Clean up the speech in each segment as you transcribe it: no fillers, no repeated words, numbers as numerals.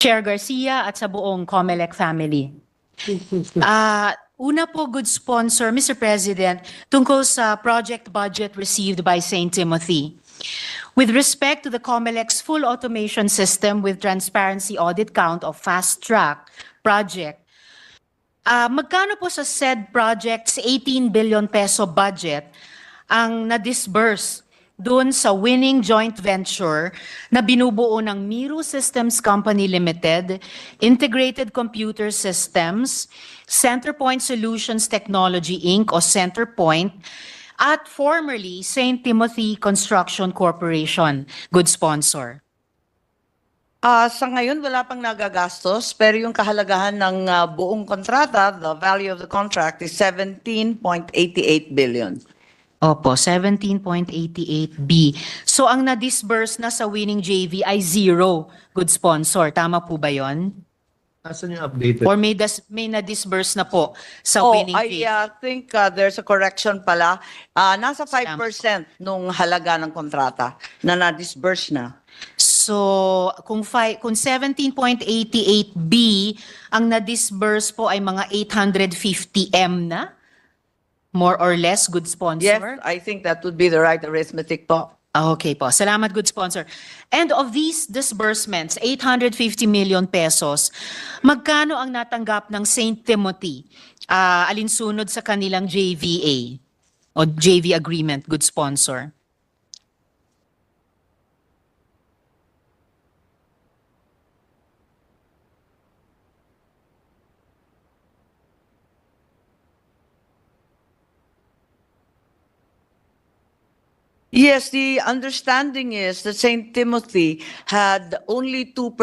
Chair Garcia at sa buong COMELEC family. Una po, good sponsor, Mr. President, tungkol sa project budget received by St. Timothy. With respect to the COMELEC's full automation system with transparency audit count of fast track project, magkano po sa said project's 18 billion peso budget ang na-disburse doon sa winning joint venture na binubuo ng Miru Systems Company Limited, Integrated Computer Systems, Centerpoint Solutions Technology Inc. o Centerpoint, at formerly St. Timothy Construction Corporation, good sponsor? Sa ngayon, wala pang nagagastos, pero yung kahalagahan ng buong kontrata, the value of the contract is 17.88 billion. Opo, 17.88B. So ang na-disburse na sa winning JV ay zero, good sponsor. Tama po ba yon? Asan yung updated? Or may na-disburse na po sa Oh, winning I JV? think there's a correction pala. Nasa 5% nung halaga ng kontrata na na-disburse na. So kung 17.88B ang na-disburse po ay mga 850M na? More or less, good sponsor? Yes, I think that would be the right arithmetic po. Okay po. Salamat, good sponsor. And of these disbursements, 850 million pesos, magkano ang natanggap ng St. Timothy alinsunod sa kanilang JVA o JV agreement, good sponsor? Yes, the understanding is that St. Timothy had only 2%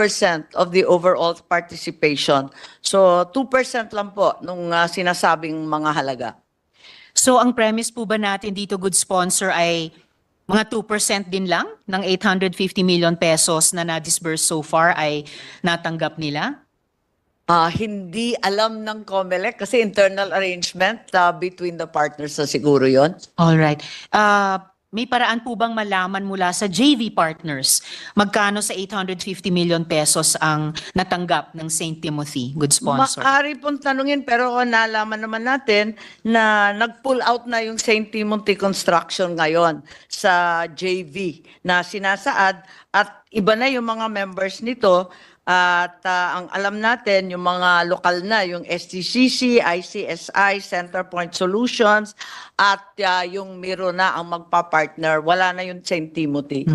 of the overall participation. So 2% lang po nung sinasabing mga halaga. So ang premise po ba natin dito, good sponsor, ay mga 2% din lang ng 850 million pesos na na-disburse so far ay natanggap nila? Hindi alam ng COMELEC kasi internal arrangement between the partners na siguro yon. All right. May paraan po bang malaman mula sa JV partners magkano sa 850 million pesos ang natanggap ng St. Timothy, good sponsor? Maaari pong tanungin pero nalaman naman natin na nag-pull out na yung St. Timothy Construction ngayon sa JV na sinasaad at iba na yung mga members nito. At ang alam natin, yung mga lokal na, yung STCC, ICSI, Centerpoint Solutions, at yung Miru na ang magpa-partner. Wala na yung St. Timothy.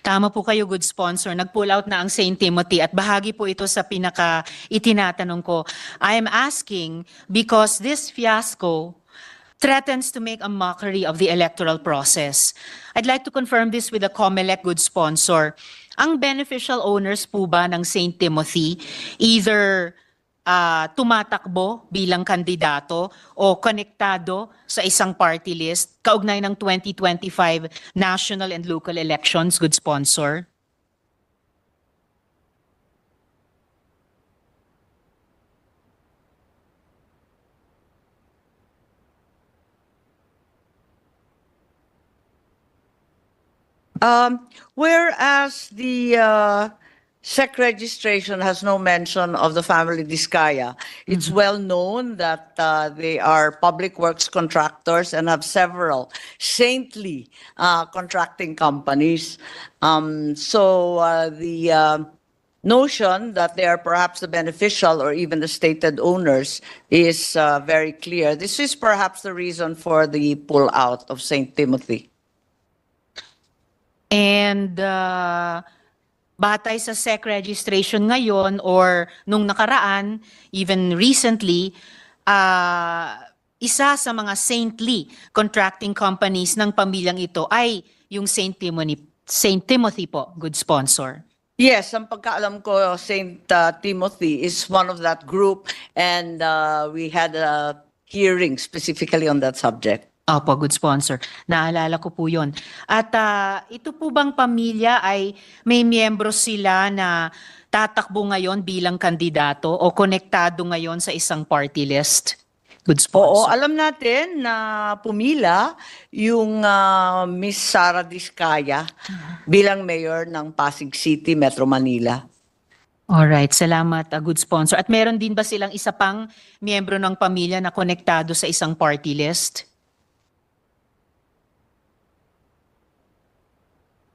Tama po kayo, good sponsor. Nag-pull out na ang St. Timothy at bahagi po ito sa itinatanong ko. I am asking because this fiasco threatens to make a mockery of the electoral process. I'd like to confirm this with the COMELEC, good sponsor. Ang beneficial owners po ba ng St. Timothy either tumatakbo bilang kandidato o konektado sa isang party list kaugnay ng 2025 national and local elections, good sponsor? Whereas the SEC registration has no mention of the family Diskaya, it's well known that they are public works contractors and have several saintly contracting companies. The notion that they are perhaps the beneficial or even the stated owners is very clear. This is perhaps the reason for the pull out of St. Timothy. And batay sa SEC registration ngayon or nung nakaraan, even recently, isa sa mga saintly contracting companies ng pamilyang ito ay yung St. Timothy po, good sponsor. Yes, ang pagkaalam ko, St. Timothy is one of that group and we had a hearing specifically on that subject. Opo, good sponsor. Naalala ko po yun. At ito po bang pamilya ay may miyembro sila na tatakbo ngayon bilang kandidato o konektado ngayon sa isang party list? Good Oo, sponsor. alam natin na pumila yung Miss Sara Diskaya bilang mayor ng Pasig City, Metro Manila. Alright, salamat, good sponsor. At meron din ba silang isa pang miyembro ng pamilya na konektado sa isang party list?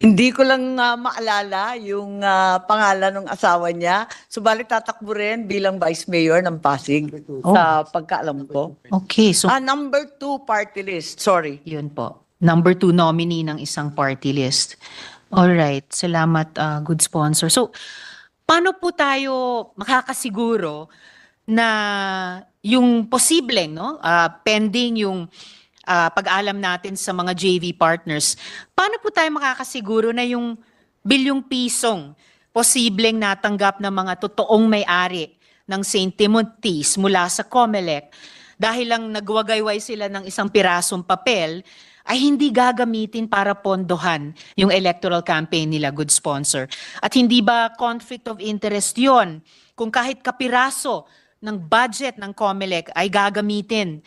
Hindi ko lang maalala yung pangalan ng asawa niya. Subalit tatakbo rin bilang Vice Mayor ng Pasig sa pagkaalam ko. Okay, so Number 2 party list, sorry. yun po. Number 2 nominee ng isang party list. Alright, salamat, good sponsor. So, paano po tayo makakasiguro na yung posibleng, no, pending yung pag-alam natin sa mga JV partners, paano po tayo makakasiguro na yung bilyong pisong posibleng natanggap ng mga totoong may-ari ng St. Timothy's mula sa COMELEC dahil lang nagwagayway sila ng isang pirasong papel ay hindi gagamitin para pondohan yung electoral campaign nila, good sponsor. At hindi ba conflict of interest yon kung kahit kapiraso ng budget ng COMELEC ay gagamitin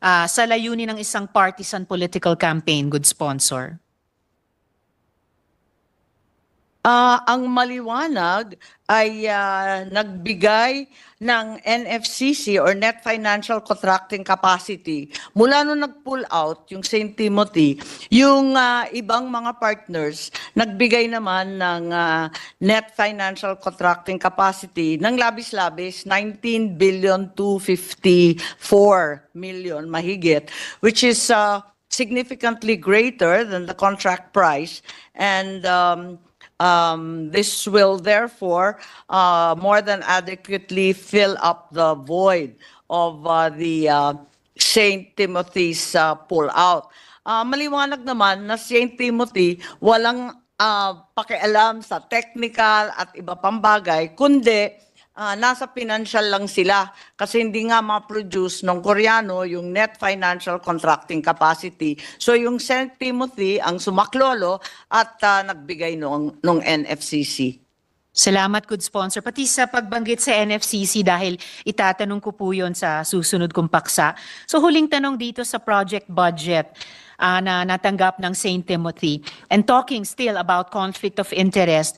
sa layunin ng isang partisan political campaign, good sponsor? Ang maliwanag ay nagbigay ng NFCC or Net Financial Contracting Capacity. Mula nung nag-pull out yung St. Timothy, yung ibang mga partners nagbigay naman ng Net Financial Contracting Capacity ng labis-labis 19 billion 254 million mahigit, which is significantly greater than the contract price, and this will therefore more than adequately fill up the void of the St. Timothy's pull-out. Maliwanag naman na St. Timothy walang pakialam sa technical at iba pang bagay, kundi nasa financial lang sila kasi hindi nga ma-produce ng Koreano yung net financial contracting capacity. So yung St. Timothy ang sumaklolo at nagbigay nung NFCC. Salamat, good sponsor. Pati sa pagbanggit sa NFCC dahil itatanong ko po yun sa susunod kong paksa. So huling tanong dito sa project budget na natanggap ng St. Timothy. And talking still about conflict of interest,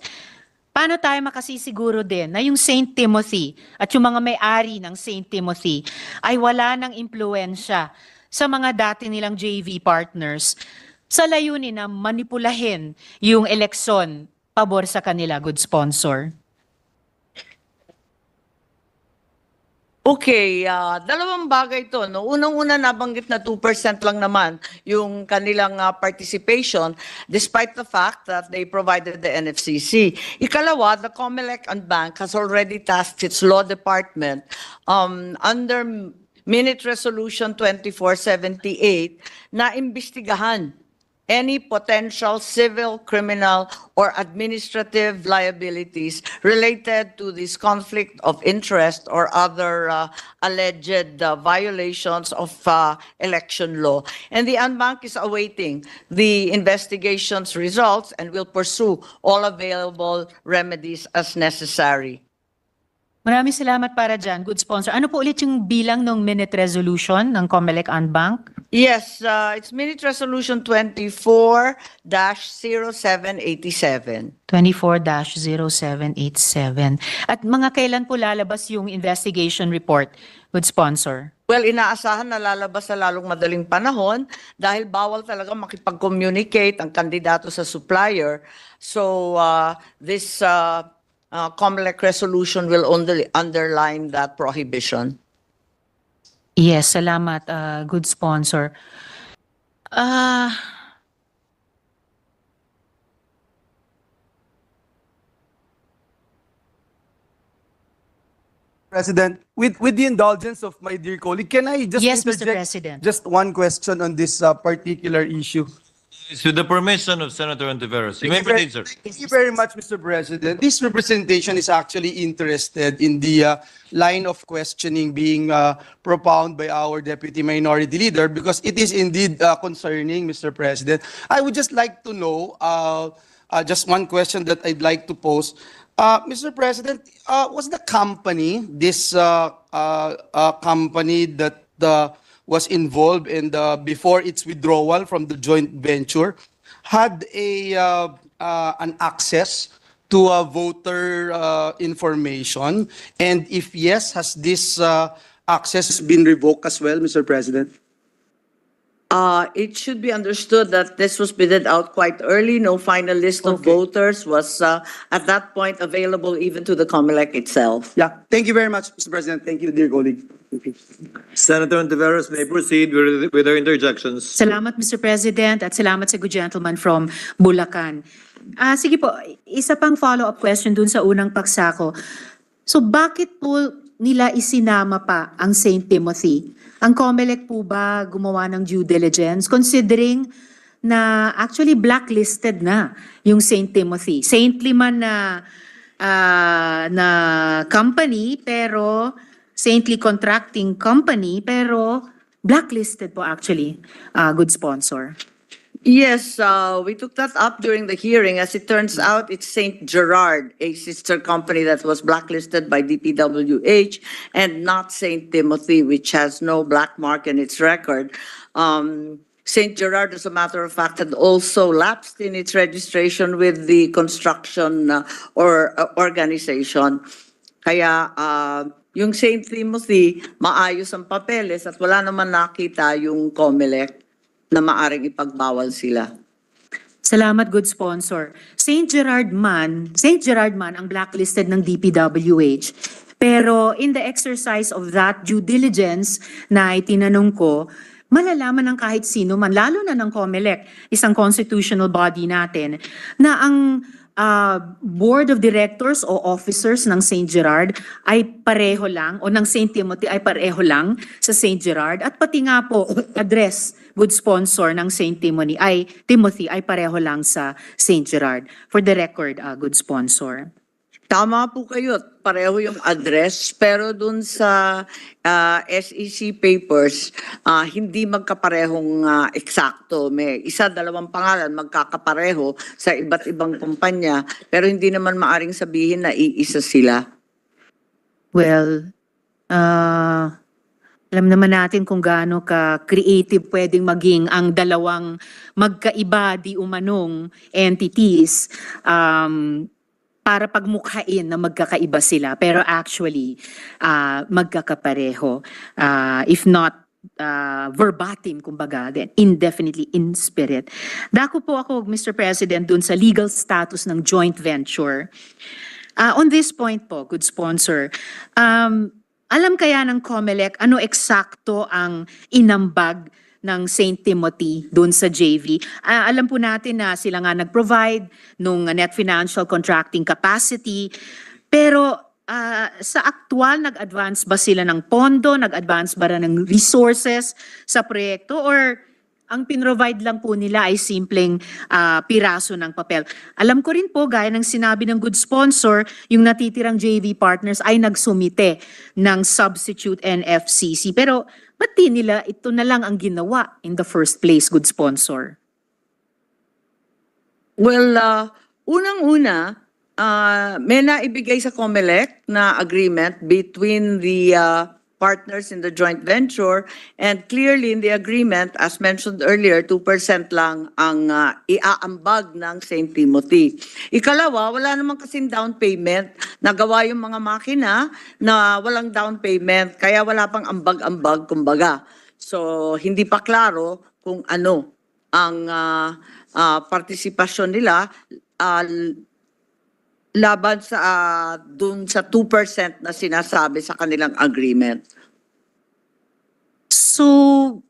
paano tayo makasisiguro din na yung St. Timothy at yung mga may-ari ng St. Timothy ay wala ng impluensya sa mga dati nilang JV partners sa layunin na manipulahin yung eleksyon pabor sa kanila, good sponsor? Okay, dalawang bagay to. No? Unang-una nabanggit na 2% lang naman yung kanilang participation despite the fact that they provided the NFCC. Ikalawa, the COMELEC and Bank has already tasked its law department under Minute Resolution 2478 na imbestigahan any potential civil, criminal, or administrative liabilities related to this conflict of interest or other alleged violations of election law. And the Anbank is awaiting the investigation's results and will pursue all available remedies as necessary. Maraming salamat para dyan, good sponsor. Ano po ulit yung bilang ng minute resolution ng COMELEC and Bank? Yes, it's Minute Resolution 24-0787. 24-0787. At mga kailan po lalabas yung investigation report, good sponsor? Well, inaasahan na lalabas sa lalong madaling panahon dahil bawal talaga makipag-communicate ang kandidato sa supplier. So this COMELEC resolution will only underline that prohibition. Yes, salamat, good sponsor. President, with the indulgence of my dear colleague, can I just Yes, Mr. interject President. just one question on this particular issue? It's with the permission of Senator Antiveros. You may proceed, sir. Thank you very much, Mr. President. This representation is actually interested in the line of questioning being propounded by our Deputy Minority Leader because it is indeed concerning, Mr. President. I would just like to know, just one question that I'd like to pose. Mr. President, was the company, this company that was involved in before its withdrawal from the joint venture, had an access to voter information? And if yes, has this access been revoked as well, Mr. President? It should be understood that this was bidded out quite early. No final list of Okay. voters was at that point available even to the COMELEC itself. Yeah, thank you very much, Mr. President. Thank you, dear colleague. Senator Ontiveros may proceed with their interjections. Salamat, Mr. President, at salamat sa good gentleman from Bulacan. Sige po, isa pang follow-up question dun sa unang paksa ko. So bakit po nila isinama pa ang St. Timothy? Ang COMELEC po ba gumawa ng due diligence considering na actually blacklisted na yung St. Timothy? Saintly man na company pero saintly contracting company pero blacklisted po actually, good sponsor. Yes, we took that up during the hearing. As it turns out, it's St. Gerard, a sister company that was blacklisted by DPWH, and not St. Timothy, which has no black mark in its record. St. Gerard, as a matter of fact, had also lapsed in its registration with the construction organization. Kaya yung St. Timothy, maayos ang papeles at wala naman nakita yung COMELEC na maaring ipagbawal sila. Salamat, good sponsor. St. Gerard man ang blacklisted ng DPWH. Pero in the exercise of that due diligence na itinanong ko, malalaman ng kahit sino man, lalo na ng COMELEC, isang constitutional body natin, na ang board of directors o officers ng St. Gerard ay pareho lang, o ng St. Timothy ay pareho lang sa St. Gerard, at pati nga po address, good sponsor ng St. Timothy ay pareho lang sa St. Gerard. For the record, good sponsor. Tama po kayo, pareho yung address, pero dun sa SEC papers, hindi magkaparehong eksakto. May isa, dalawang pangalan magkakapareho sa iba't ibang kumpanya, pero hindi naman maaring sabihin na iisa sila. Well, alam naman natin kung gaano ka-creative pwedeng maging ang dalawang magkaiba di umanong entities para pagmukhain na magkakaiba sila. Pero actually, magkakapareho. If not verbatim, kumbaga, then indefinitely in spirit. Dako po ako, Mr. President, dun sa legal status ng joint venture. On this point po, good sponsor, alam kaya ng COMELEC ano eksakto ang inambag ng St. Timothy doon sa JV? Alam po natin na sila nga nag-provide nung net financial contracting capacity, pero sa aktual, nag-advance ba sila ng pondo? Nag-advance ba ng resources sa proyekto? Or ang pinrovide lang po nila ay simpleng piraso ng papel? Alam ko rin po, gaya ng sinabi ng good sponsor, yung natitirang JV partners ay nagsumite ng substitute NFCC. Pero ba't di nila ito na lang ang ginawa in the first place, good sponsor? Well, unang-una, may naibigay sa COMELEC na agreement between the partners in the joint venture, and clearly in the agreement, as mentioned earlier, 2% lang ang iaambag ng St. Timothy. Ikalawa, wala naman kasing down payment. Nagawa yung mga makina na walang down payment, kaya wala pang ambag-ambag, kumbaga. So, hindi pa klaro kung ano ang partisipasyon nila laban sa dun sa 2% na sinasabi sa kanilang agreement. So,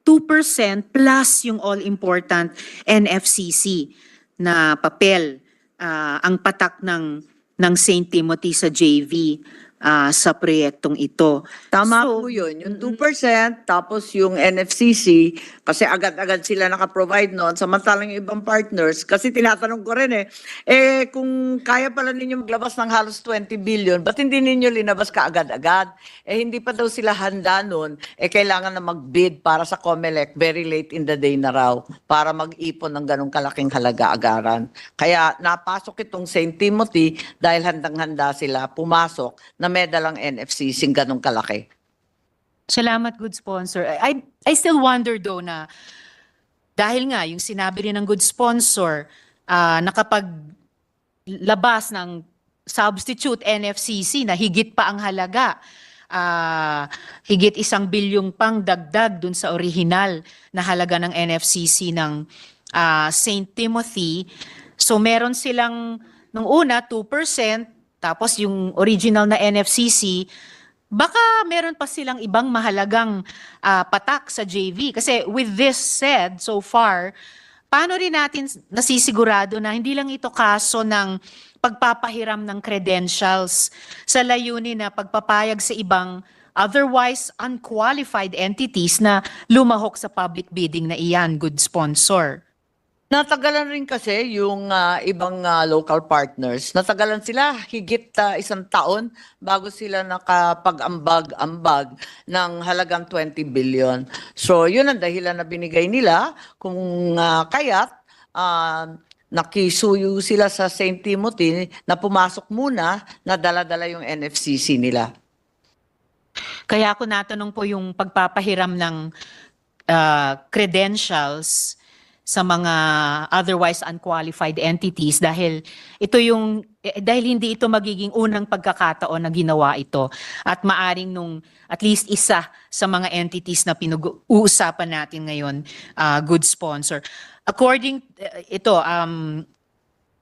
2% plus yung all-important NFCC na papel ang patak ng St. Timothy sa JV sa proyektong ito. Tama So, po yun. Yung 2%, tapos yung NFCC, kasi agad-agad sila nakaprovide noon, samantalang yung ibang partners, kasi tinatanong ko rin kung kaya pala ninyo maglabas ng halos 20 billion, ba't hindi ninyo linabas ka agad-agad? Hindi pa daw sila handa noon, kailangan na mag-bid para sa COMELEC very late in the day na raw, para mag-ipon ng ganong kalaking halaga-agaran. Kaya napasok itong St. Timothy dahil handang-handa sila pumasok na may dalang NFCC ganong kalaki. salamat, good sponsor. I still wonder though na dahil nga yung sinabi rin ng good sponsor na kapag labas ng substitute NFCC na higit pa ang halaga. Higit 1 bilyong pang dagdag dun sa original na halaga ng NFCC ng St. Timothy. So meron silang nung una 2%, tapos yung original na NFCC, baka meron pa silang ibang mahalagang patak sa JV. Kasi with this said, so far, paano rin natin nasisigurado na hindi lang ito kaso ng pagpapahiram ng credentials sa layunin na pagpapayag sa ibang otherwise unqualified entities na lumahok sa public bidding na iyan, good sponsor? Natagalan rin kasi yung ibang local partners. Natagalan sila higit 1 taon bago sila nakapag-ambag-ambag ng halagang 20 billion. So yun ang dahilan na binigay nila kung kaya't nakisuyo sila sa St. Timothy na pumasok muna na dala-dala yung NFCC nila. Kaya ako natanong po yung pagpapahiram ng credentials sa mga otherwise unqualified entities dahil dahil hindi ito magiging unang pagkakataon na ginawa ito at maaring nung at least isa sa mga entities na pinag-uusapan natin ngayon, good sponsor. According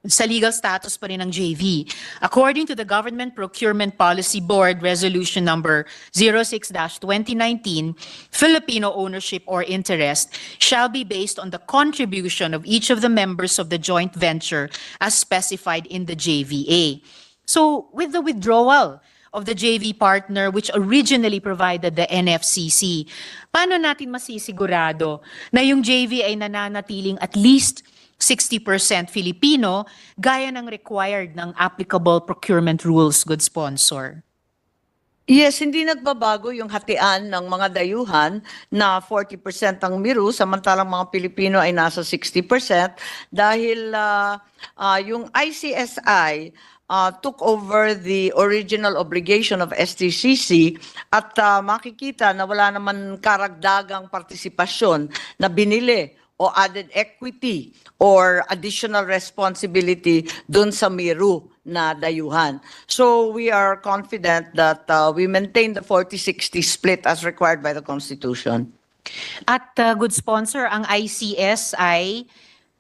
sa legal status pa rin ng JV. According to the Government Procurement Policy Board Resolution number 06-2019, Filipino ownership or interest shall be based on the contribution of each of the members of the joint venture as specified in the JVA. So, with the withdrawal of the JV partner which originally provided the NFCC, paano natin masisigurado na yung JV ay nananatiling at least 60% Filipino, gaya ng required ng applicable procurement rules, good sponsor? Yes, hindi nagbabago yung hatian ng mga dayuhan na 40% ang Miru, samantalang mga Pilipino ay nasa 60% dahil yung ICSI took over the original obligation of STCC at makikita na wala naman karagdagang partisipasyon na binili o added equity or additional responsibility dun sa Miru na dayuhan. So we are confident that we maintain the 40-60 split as required by the Constitution. At good sponsor, ang ICSI,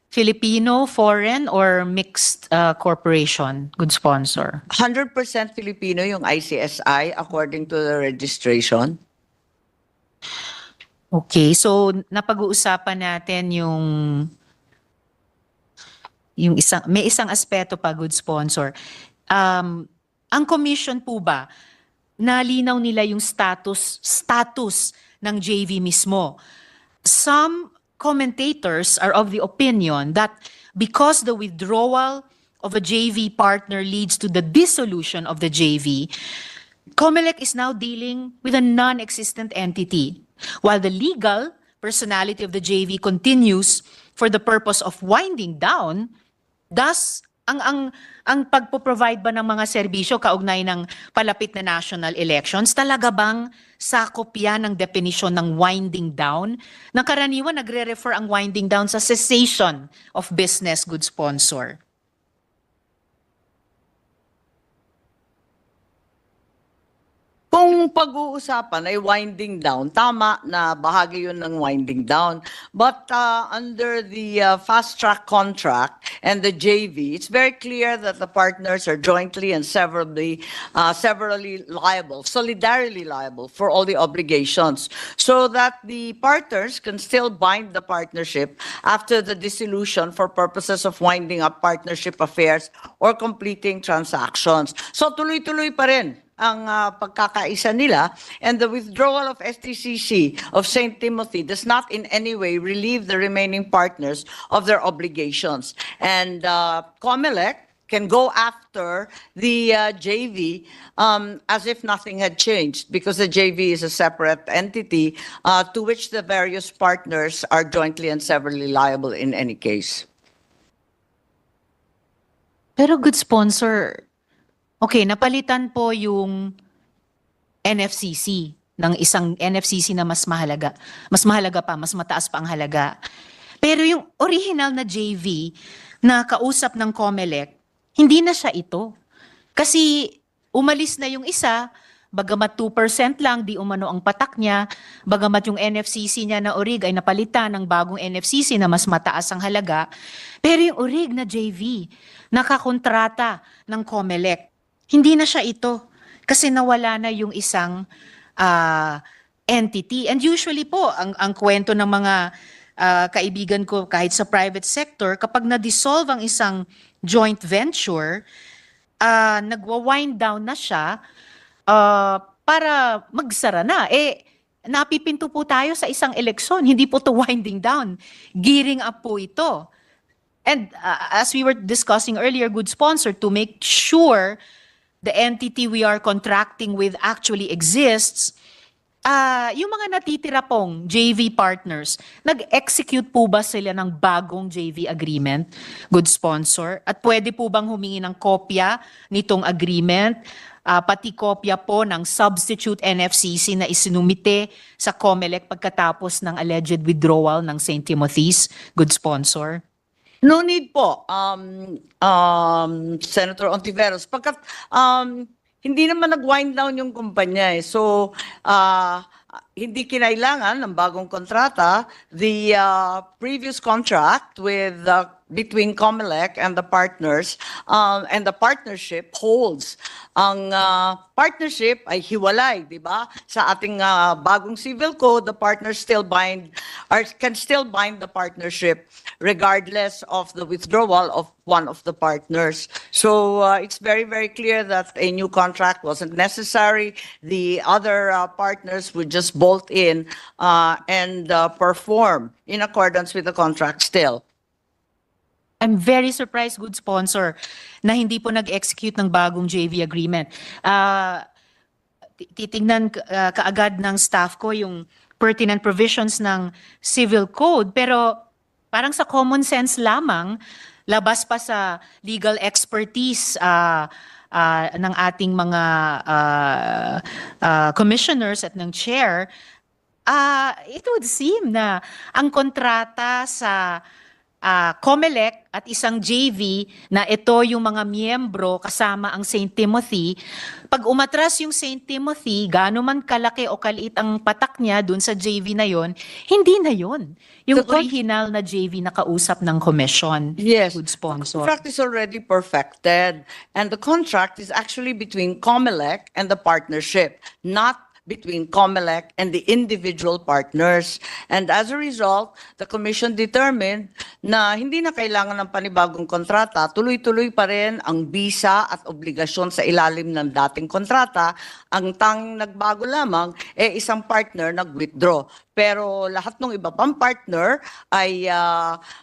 Filipino, foreign, or mixed corporation, good sponsor? 100% Filipino yung ICSI according to the registration. Okay, so napag-uusapan natin may isang aspeto pa, good sponsor. Ang commission po ba, nalinaw nila yung status ng JV mismo? Some commentators are of the opinion that because the withdrawal of a JV partner leads to the dissolution of the JV, COMELEC is now dealing with a non-existent entity, while the legal personality of the JV continues for the purpose of winding down. Thus, ang pagpo-provide ba ng mga serbisyo kaugnay ng palapit na national elections, talaga bang sakop yan ng definisyon ng winding down? Na karaniwan nagre-refer ang winding down sa cessation of business, good sponsor. Kung pag-uusapan ay winding down, tama na bahagi yun ng winding down. But under the fast-track contract and the JV, it's very clear that the partners are jointly and severally liable, solidarily liable for all the obligations, so that the partners can still bind the partnership after the dissolution for purposes of winding up partnership affairs or completing transactions. So tuloy-tuloy pa rin ang pagkakaisa nila, and the withdrawal of STCC of St. Timothy does not in any way relieve the remaining partners of their obligations. And COMELEC can go after the JV as if nothing had changed, because the JV is a separate entity to which the various partners are jointly and severally liable in any case. Pero good sponsor, okay, napalitan po yung NFCC ng isang NFCC na mas mahalaga pa, mas mataas pa ang halaga. Pero yung original na JV na kausap ng COMELEC, Hindi na siya ito. Kasi umalis na yung isa, bagamat 2% lang, di umano ang patak niya, bagamat yung NFCC niya na orig ay napalitan ng bagong NFCC na mas mataas ang halaga, pero yung orig na JV, nakakontrata ng COMELEC, hindi na siya ito. Kasi nawala na yung isang entity. And usually po, ang kwento ng mga kaibigan ko kahit sa private sector, kapag na-dissolve ang isang joint venture, nagwa-wind down na siya para magsara na. Napipinto po tayo sa isang eleksyon. Hindi po to winding down. Gearing up po ito. And as we were discussing earlier, good sponsor, to make sure the entity we are contracting with actually exists, yung mga natitira pong JV partners, nag-execute po ba sila ng bagong JV agreement, good sponsor? At pwede po bang humingi ng kopya nitong agreement, pati kopya po ng substitute NFCC na isinumite sa COMELEC pagkatapos ng alleged withdrawal ng St. Timothy's, good sponsor? No need po, Senator Ontiveros. Pagkat hindi naman nag-wind down yung kumpanya eh. So, hindi kinailangan ng bagong kontrata. The previous contract with between COMELEC and the partners and the partnership holds. Ang partnership ay hiwalay, di ba? Sa ating bagong civil code, the partners still bind or can still bind the partnership regardless of the withdrawal of one of the partners. So it's very, very clear that a new contract wasn't necessary. The other partners would just bolt in and perform in accordance with the contract still. I'm very surprised, good sponsor, na hindi po nag-execute ng bagong JV agreement. Titingnan kaagad ng staff ko yung pertinent provisions ng civil code, pero parang sa common sense lamang, labas pa sa legal expertise ng ating mga commissioners at ng chair, it would seem na ang kontrata sa COMELEC at isang JV na ito yung mga miyembro kasama ang St. Timothy, pag umatras yung St. Timothy, gaano man kalaki o kaliit ang patak niya dun sa JV na yon, hindi na yon. Yung original na JV na kausap ng commission. Yes. Good The sponsor. contract is already perfected, and the contract is actually between COMELEC and the partnership, not between COMELEC and the individual partners. And as a result, the Commission determined na hindi na kailangan ng panibagong kontrata, tuloy-tuloy pa rin ang bisa at obligasyon sa ilalim ng dating kontrata. Ang tanging nagbago lamang isang partner nag-withdraw. Pero lahat ng iba pang partner ay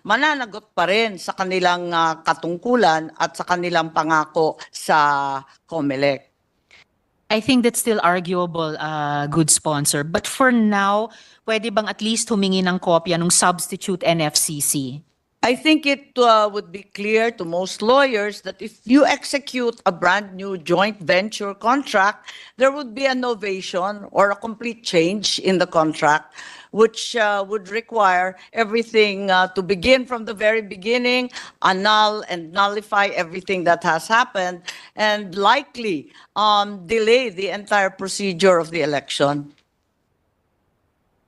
mananagot pa rin sa kanilang katungkulan at sa kanilang pangako sa COMELEC. I think that's still arguable, good sponsor. But for now, pwede bang at least humingi ng kopya ng substitute NFCC? I think it would be clear to most lawyers that if you execute a brand new joint venture contract, there would be a novation or a complete change in the contract, which would require everything to begin from the very beginning, annul and nullify everything that has happened, and likely delay the entire procedure of the election.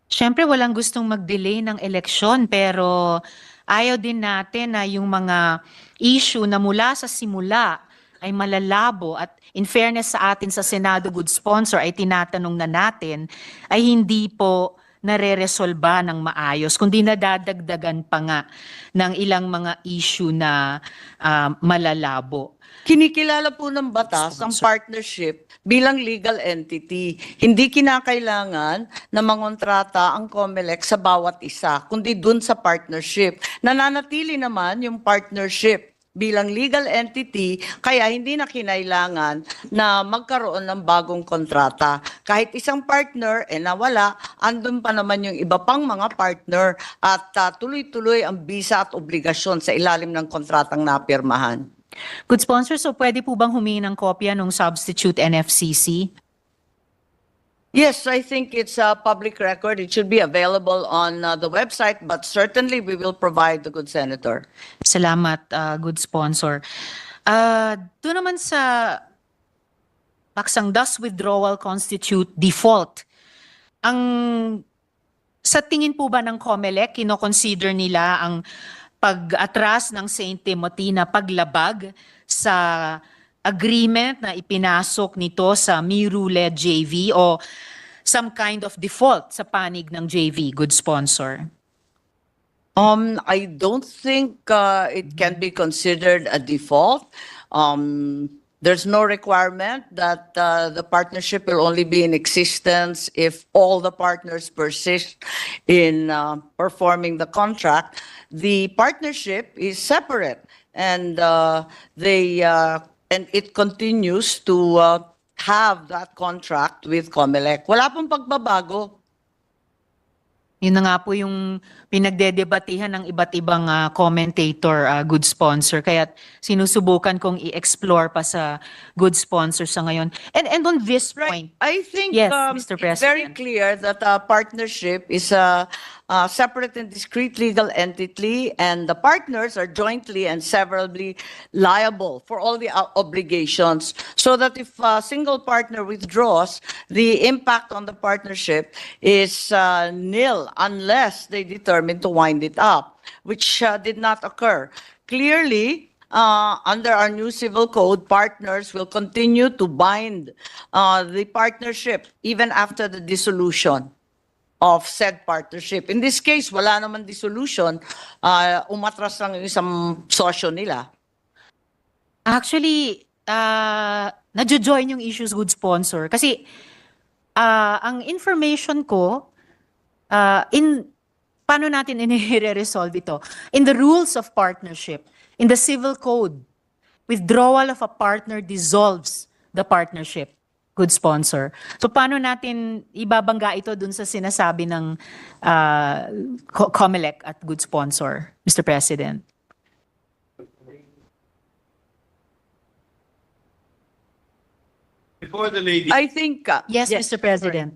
Siyempre, walang gustong mag-delay ng eleksyon, pero ayaw din natin na yung mga issue na mula sa simula ay malalabo at in fairness sa atin sa Senado, good sponsor, ay tinatanong na natin, ay hindi po nare-resolba ng maayos, kundi nadadagdagan pa nga ng ilang mga issue na malalabo. Kinikilala po ng batas ang partnership bilang legal entity. Hindi kinakailangan na mangontrata ang COMELEC sa bawat isa, kundi dun sa partnership. Nananatili naman yung partnership bilang legal entity, kaya hindi na kinailangan na magkaroon ng bagong kontrata. Kahit isang partner nawala, andun pa naman yung iba pang mga partner at tuloy-tuloy ang bisa at obligasyon sa ilalim ng kontratang napirmahan. Good sponsor, so pwede po bang humingi ng kopya ng substitute NFCC? Yes, I think it's a public record. It should be available on the website, but certainly we will provide the good senator. Salamat, good sponsor. Doon naman sa paksang does withdrawal constitute default? Sa tingin po ba ng COMELEC, kino-consider nila ang pag-atras ng St. Timothy na paglabag sa agreement na ipinasok nito sa Miru-led JV o some kind of default sa panig ng JV, good sponsor? I don't think it can be considered a default. There's no requirement that the partnership will only be in existence if all the partners persist in performing the contract. The partnership is separate, and and it continues to have that contract with COMELEC. Wala pong pagbabago. Yun na nga po yung pinagdedebatihan ng iba't ibang commentator, good sponsor. Kaya sinusubukan kong i-explore pa sa good sponsor sa ngayon. And on this point, I think Yes, Mr. it's very President. clear that a partnership is a separate and discrete legal entity, and the partners are jointly and severally liable for all the obligations. So that if a single partner withdraws, the impact on the partnership is nil unless they determine to wind it up, which did not occur. Clearly, under our new civil code, partners will continue to bind the partnership even after the dissolution of said partnership. In this case, wala naman dissolution, umatras lang yung isang sosyo nila. actually, nadjo-join yung issues, good sponsor. Kasi ang information ko, paano natin i-resolve ito? In the rules of partnership, in the civil code, withdrawal of a partner dissolves the partnership, good sponsor. So paano natin ibabangga ito dun sa sinasabi ng COMELEC at good sponsor, Mr. President? Before the lady, I think, Yes, Mr. President.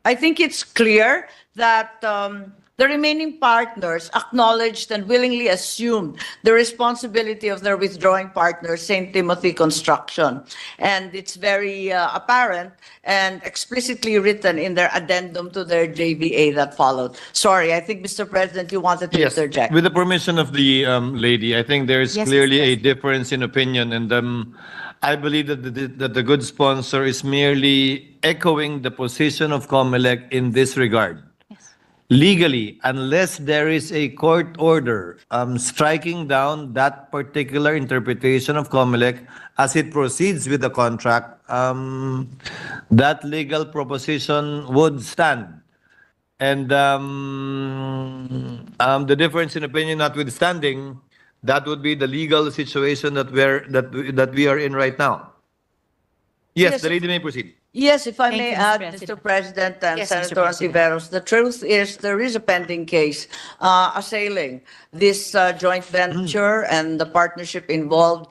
I think it's clear that the remaining partners acknowledged and willingly assumed the responsibility of their withdrawing partner, St. Timothy Construction. And it's very apparent and explicitly written in their addendum to their JVA that followed. Sorry, I think, Mr. President, you wanted to yes, interject. with the permission of the lady, I think there is Yes, clearly Mr. a difference in opinion, and I believe that the good sponsor is merely echoing the position of COMELEC in this regard. Legally, unless there is a court order striking down that particular interpretation of COMELEC as it proceeds with the contract, that legal proposition would stand. And the difference in opinion notwithstanding, that would be the legal situation that we are in right now. Yes, Yes. the lady may proceed. Yes, if I Thank may you, Mr. add, President. Mr. President and Yes, Mr. Senator President. Ontiveros, the truth is there is a pending case assailing this joint venture and the partnership involved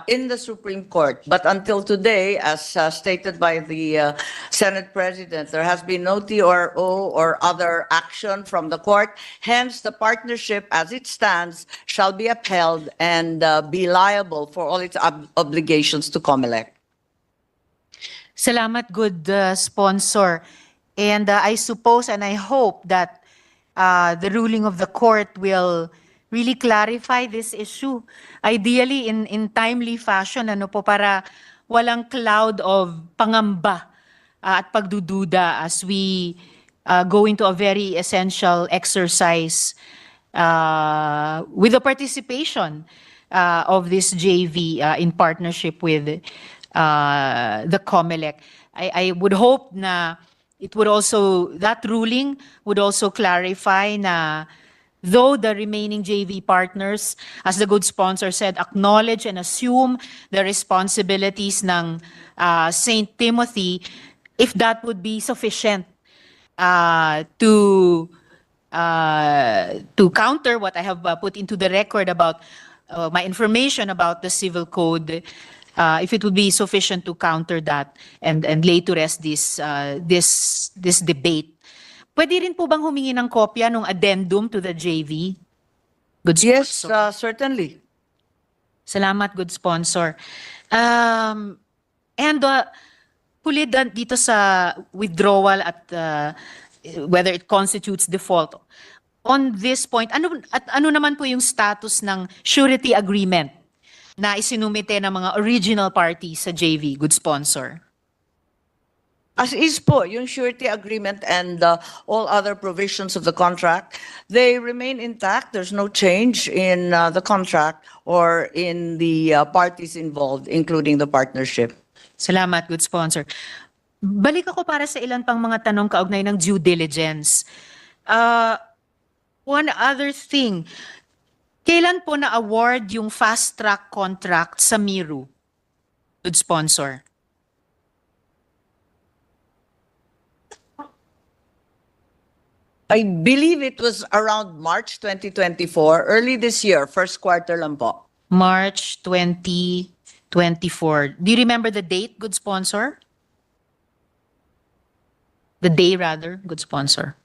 in the Supreme Court. But until today, as stated by the Senate President, there has been no TRO or other action from the court. Hence, the partnership as it stands shall be upheld and be liable for all its obligations to COMELEC. Salamat, good sponsor. And I suppose and I hope that the ruling of the court will really clarify this issue. Ideally, in timely fashion, ano po, para walang cloud of pangamba at pagdududa as we go into a very essential exercise with the participation of this JV in partnership with the COMELEC. I would hope na it would also, that ruling would also clarify na though the remaining JV partners, as the good sponsor said, acknowledge and assume the responsibilities ng St. Timothy, if that would be sufficient to counter what I have put into the record about my information about the civil code, if it would be sufficient to counter that and lay to rest this debate. Pwede rin po bang humingi ng kopya ng addendum to the JV? Good Yes, sponsor. certainly. Salamat, good sponsor. Pulid dito sa withdrawal at whether it constitutes default. On this point, ano naman po yung status ng surety agreement na isinumite ng mga original parties sa JV, good sponsor? As is po, yung surety agreement and all other provisions of the contract, they remain intact. There's no change in the contract or in the parties involved, including the partnership. Salamat, good sponsor. Balik ako para sa ilan pang mga tanong kaugnay ng due diligence. One other thing, kailan po na-award yung fast-track contract sa Miru? Good sponsor. I believe it was around March 2024, early this year, first quarter lang po. March 2024. Do you remember the date, good sponsor? The day, rather, good sponsor.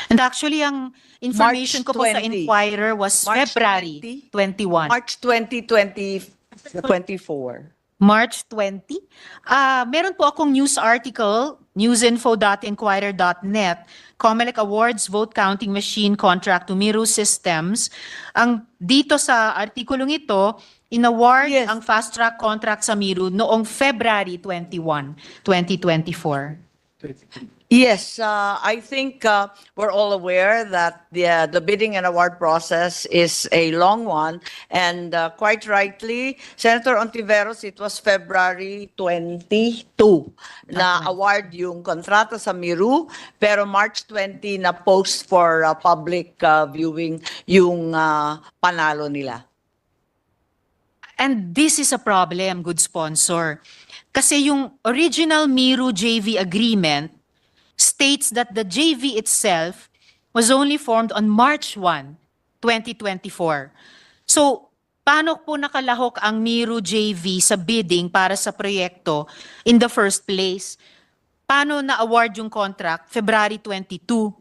And actually, ang information ko po sa 20. Inquirer was March February 21. March 2024. March 20. Meron po akong news article, newsinfo.inquirer.net, COMELEC awards vote counting machine contract to Miru Systems. Ang dito sa artikulong ito, inaward Yes. ang fast track contract sa Miru noong February 21, 2024. Yes, I think we're all aware that the bidding and award process is a long one. And quite rightly, Senator Ontiveros, it was February 22 na award yung kontrata sa Miru, pero March 20 na post for public viewing yung panalo nila. And this is a problem, good sponsor. Kasi yung original Miru JV agreement states that the JV itself was only formed on March 1, 2024. So, paano po nakalahok ang Miru JV sa bidding para sa proyekto in the first place? Paano na-award yung contract February 22?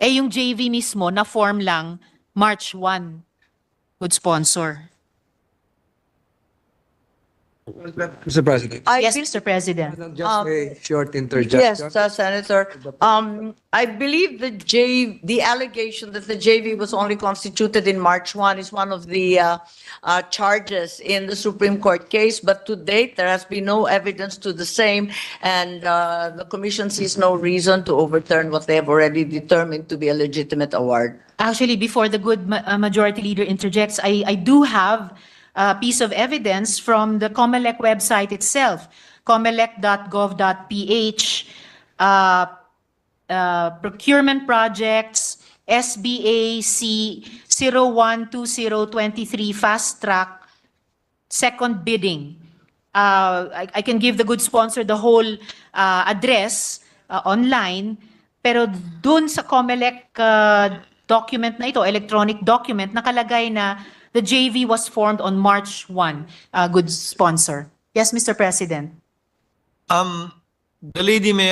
Yung JV mismo na-form lang March 1. Good sponsor. Mr. President, Yes, Mr. President. just a short interjection. Yes, Senator. I believe the allegation that the JV was only constituted in March 1 is one of the charges in the Supreme Court case, but to date, there has been no evidence to the same, and the Commission sees no reason to overturn what they have already determined to be a legitimate award. Actually, before the good majority leader interjects, I do have a piece of evidence from the COMELEC website itself, comelec.gov.ph, procurement projects, SBAC 012023 fast track, second bidding. I can give the good sponsor the whole address online, pero dun sa COMELEC document na ito, electronic document, nakalagay na the JV was formed on March 1, good sponsor. Yes, Mr. President. The lady may